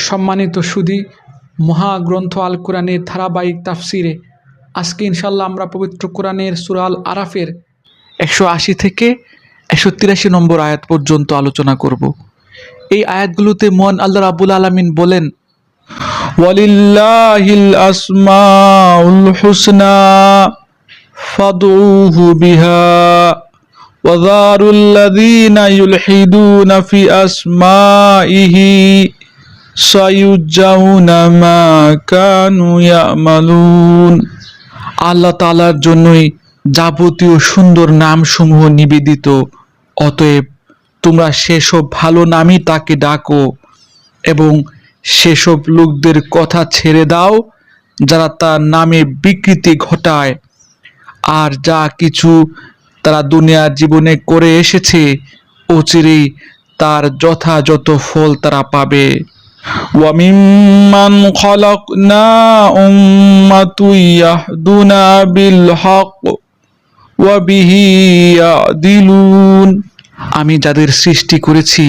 সম্মানিত সুধী, মহাগ্রন্থ আল কোরআনের ধারাবাহিক তাফসিরে আজকে ইনশাল্লাহ আমরা পবিত্র কোরআনের সূরা আল আরাফের 180 থেকে 183 নম্বর আয়াত পর্যন্ত আলোচনা করব। এই আয়াতগুলোতে মহান আল্লাহ রাব্বুল আলামিন বলেন, ওয়ালিল্লাহিল আসমাউল হুসনা ফাদউহু বিহা ওয়াযারুল্লাযীনা ইউলহিদুনা ফি আসমাইহি সায়ুজাউনা মা কানু ইয়ামালুন। আল্লাহ তাআলার জন্যই যাবতীয় সুন্দর নামসমূহ নিবেদিত, অতএব তোমরা সেসব ভালো নামই তাকে ডাকো এবং সেসব লোকদের কথা ছেড়ে দাও যারা তার নামে বিকৃতি ঘটায়। আর যা কিছু তারা দুনিয়ার জীবনে করে এসেছে, অচিরেই তার যথাযথ ফল তারা পাবে। وَمِمَّنْ خَلَقْنَا أُمَّةٌ يَهْدُونَ بِالْحَقِّ وَبِهِ يَعْدِلُونَ। আমি যাদের সৃষ্টি করেছি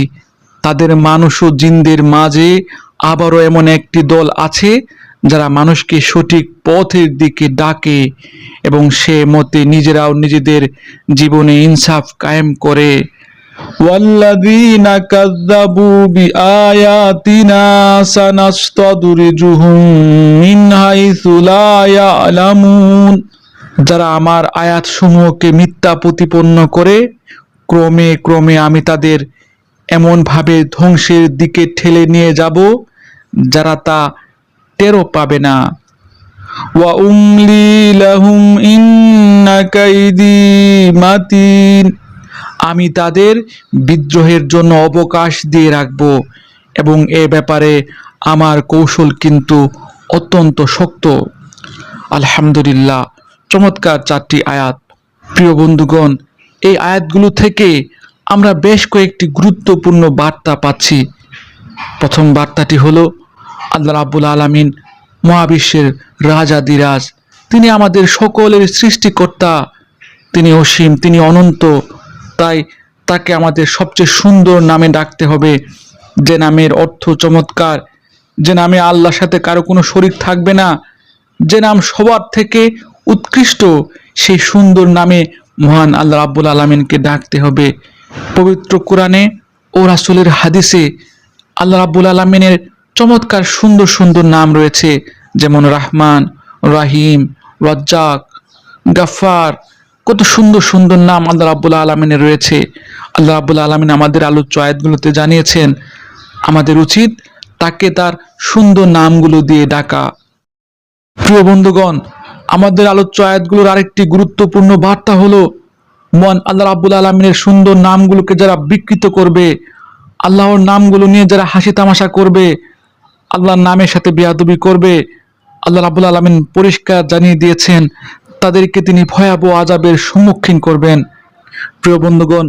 তাদের মানুষ ও জিনদের মাঝে আবারও এমন একটি দল আছে যারা মানুষকে সঠিক পথের দিকে ডাকে এবং সে মতে নিজেরাও নিজেদের জীবনে ইনসাফ কায়েম করে। والذين كذبوا بآياتنا سنستدرجهم من حيث لا يعلمون। যারা আমার আয়াতসমূহকে মিথ্যা প্রতিপন্ন করে ক্রমে ক্রমে আমি তাদের এমনভাবে ধ্বংসের দিকে ঠেলে নিয়ে যাব যারা তা টেরও পাবে না। ওয়া উমলি লাহুম ইন্না কাইদি মাতিন। আমি তাদের বিদ্রোহের জন্য অবকাশ দিয়ে রাখব এবং এ ব্যাপারে আমার কৌশল কিন্তু অত্যন্ত শক্ত। আলহামদুলিল্লাহ, চমৎকার 4টি আয়াত। প্রিয় বন্ধুগণ, এই আয়াতগুলো থেকে আমরা বেশ কয়েকটি গুরুত্বপূর্ণ বার্তা পাচ্ছি। প্রথম বার্তাটি হলো আল্লাহ রাব্বুল আলামিন মহাবিশ্বের রাজাদিরাজ, তিনি আমাদের সকলের সৃষ্টিকর্তা, তিনি অসীম, তিনি অনন্ত। তাই তাকে আমাদের সবচেয়ে সুন্দর নামে ডাকতে হবে, যে নামের অর্থ চমৎকার, যে নামে আল্লাহর সাথে কারো কোনো শরীক থাকবে না, যে নাম সবার থেকে উৎকৃষ্ট, সেই সুন্দর নামে মহান আল্লাহ রাব্বুল আলামিনকে ডাকতে হবে। পবিত্র কোরআনে ও রাসূলের হাদিসে আল্লাহ রাব্বুল আলামিনের চমৎকার সুন্দর সুন্দর নাম রয়েছে, যেমন রাহমান, রাহিম, রাজ্জাক, গাফফার। কত সুন্দর সুন্দর নাম আল্লাহ রাব্বুল আলামিনের রয়েছে। আল্লাহ রাব্বুল আলামিন আমাদের আলোচ্য আয়াতগুলোতে জানিয়েছেন আমাদের উচিত তাকে তার সুন্দর নামগুলো দিয়ে ডাকা। প্রিয় বন্ধুগণ, আমাদের আলোচ্য আয়াতগুলোর আরেকটি গুরুত্বপূর্ণ বার্তা হলো মহান আল্লাহ রাব্বুল আলামিনের সুন্দর নামগুলোকে যারা বিকৃত করবে, আল্লাহর নামগুলো নিয়ে যারা হাসি তামাশা করবে, আল্লাহর নামের সাথে বেয়াদবি করবে, আল্লাহ রাব্বুল আলামিন পরিষ্কার জানিয়ে দিয়েছেন তাদেরকে তিনি ভয়াবহ আযাবের সম্মুখীন করবেন। প্রিয় বন্ধুগণ,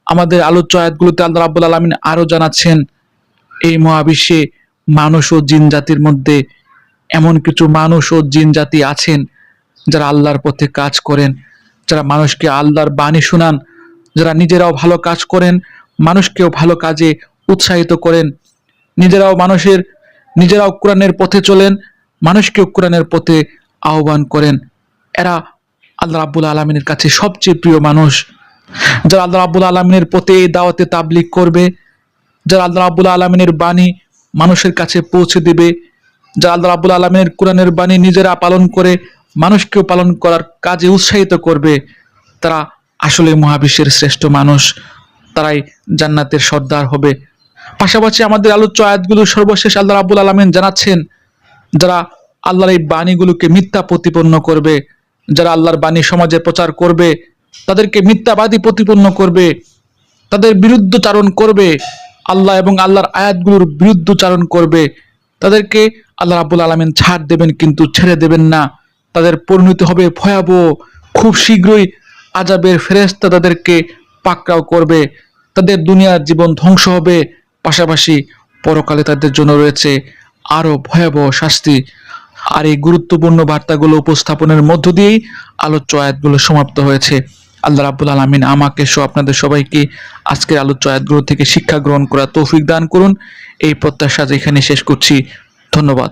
আমাদের আলোচ্য আয়াতগুলোতে আল্লাহ রাব্বুল আলামিন আরো জানাচ্ছেন এই মহাবিশ্বে মানুষ ও জিন জাতির মধ্যে এমন কিছু মানুষ ও জিন জাতি আছেন যারা আল্লাহর পথে কাজ করেন, যারা মানুষকে আল্লাহর বাণী শোনান, যারা নিজেরাও ভালো কাজ করেন, মানুষকেও ভালো কাজে উৎসাহিত করেন, নিজেরাও কোরআনের পথে চলেন, মানুষকেও কোরআনের পথে আহ্বান করেন। এরা আল্লাহ রাব্বুল আলামিনের কাছে সবচেয়ে প্রিয় মানুষ। যারা আল্লাহ রাব্বুল আলামিনের পথে দাওয়াতে তাবলীগ করবে, যারা আল্লাহ রাব্বুল আলামিনের বাণী মানুষের কাছে পৌঁছে দেবে, যারা আল্লাহ রাব্বুল আলামিনের কোরআনের বাণী নিজেরা পালন করে মানুষকেও পালন করার কাজে উৎসাহিত করবে, তারা আসলে মহাবিশ্বের শ্রেষ্ঠ মানুষ, তারাই জান্নাতের সর্দার হবে। পাশাপাশি আমাদের আলোচ্য আয়াতগুলো সর্বশেষ আল্লাহ রাব্বুল আলামিন জানাচ্ছেন যারা আল্লাহর এই বাণীগুলোকে মিথ্যা প্রতিপন্ন করবে, যারা আল্লাহর বাণী সমাজে প্রচার করবে, তাদেরকে মিথ্যাবাদী প্রতিপন্ন করবে, তাদের বিরুদ্ধচারণ করবে, আল্লাহ এবং আল্লাহর আয়াতগুলোর বিরুদ্ধচারণ করবে, তাদেরকে আল্লাহ রাব্বুল আলামিন ছাড় দেবেন কিন্তু ছেড়ে দেবেন না। তাদের পরিণতি হবে ভয়াবহ। খুব শীঘ্রই আযাবের ফেরেশতা তাদেরকে পাকড়াও করবে, তাদের দুনিয়ার জীবন ধ্বংস হবে, পাশাপাশি পরকালে তাদের জন্য রয়েছে আরো ভয়াবহ শাস্তি। আর এই গুরুত্বপূর্ণ বার্তাগুলো উপস্থাপনের মধ্য দিয়েই আলোচ্য আয়াতগুলো সমাপ্ত হয়েছে। আল্লাহ রাব্বুল আলামিন আমাকে সহ আপনাদের সবাইকে আজকের আলোচ্য আয়াতগুলো থেকে শিক্ষা গ্রহণ করার তৌফিক দান করুন। এই প্রত্যাশা এখানে শেষ করছি। ধন্যবাদ।